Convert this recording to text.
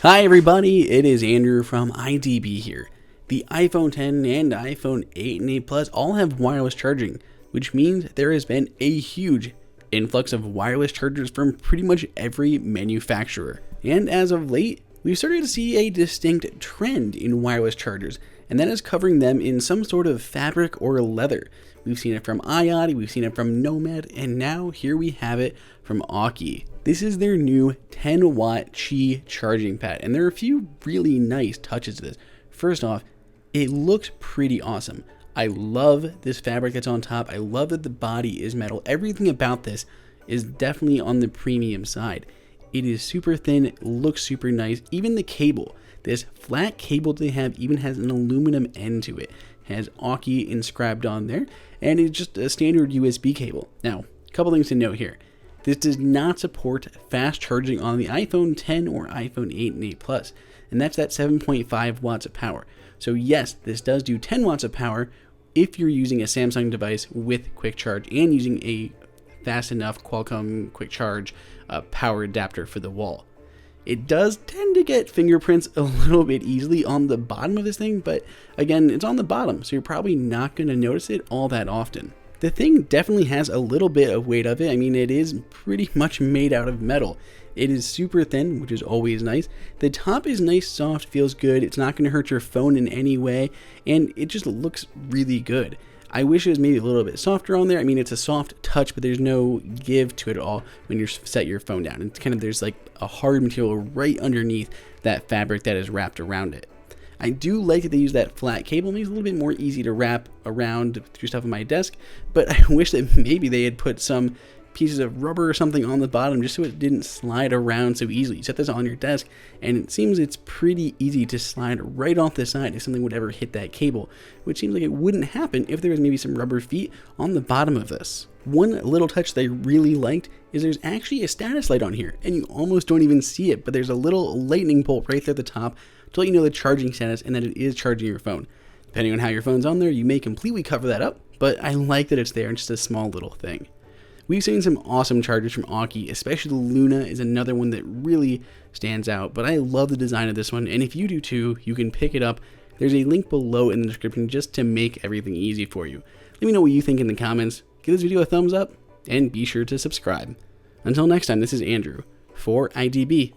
Hi everybody, it is Andrew from IDB here. The iPhone 10 and iPhone 8 and 8 Plus all have wireless charging, which means there has been a huge influx of wireless chargers from pretty much every manufacturer. And as of late, we've started to see a distinct trend in wireless chargers, and that is covering them in some sort of fabric or leather. We've seen it from Aukey, we've seen it from Nomad, and now here we have it from Aukey. This is their new 10-watt Qi charging pad, and there are a few really nice touches to this. First off, it looks pretty awesome. I love this fabric that's on top. I love that the body is metal. Everything about this is definitely on the premium side. It is super thin, looks super nice. Even the cable, this flat cable they have even has an aluminum end to it. It has Aukey inscribed on there, and it's just a standard USB cable. Now, a couple things to note here. This does not support fast charging on the iPhone 10 or iPhone 8 and 8 Plus, and that's at 7.5 watts of power. So yes, this does do 10 watts of power if you're using a Samsung device with QuickCharge and using a fast enough Qualcomm QuickCharge power adapter for the wall. It does tend to get fingerprints a little bit easily on the bottom of this thing, but again, it's on the bottom, so you're probably not going to notice it all that often. The thing definitely has a little bit of weight of it. I mean, it is pretty much made out of metal. It is super thin, which is always nice. The top is nice, soft, feels good. It's not going to hurt your phone in any way, and it just looks really good. I wish it was maybe a little bit softer on there. I mean, it's a soft touch, but there's no give to it at all when you set your phone down. It's kind of, there's like a hard material right underneath that fabric that is wrapped around it. I do like that they use that flat cable. It makes it a little bit more easy to wrap around through stuff on my desk, but I wish that maybe they had put some pieces of rubber or something on the bottom just so it didn't slide around so easily. You set this on your desk, and it seems it's pretty easy to slide right off the side if something would ever hit that cable, which seems like it wouldn't happen if there was maybe some rubber feet on the bottom of this. One little touch that I really liked is there's actually a status light on here, and you almost don't even see it, but there's a little lightning bolt right there at the top to let you know the charging status and that it is charging your phone. Depending on how your phone's on there, you may completely cover that up, but I like that it's there and just a small little thing. We've seen some awesome chargers from Aukey, especially the Luna is another one that really stands out, but I love the design of this one, and if you do too, you can pick it up. There's a link below in the description just to make everything easy for you. Let me know what you think in the comments, give this video a thumbs up, and be sure to subscribe. Until next time, this is Andrew for IDB.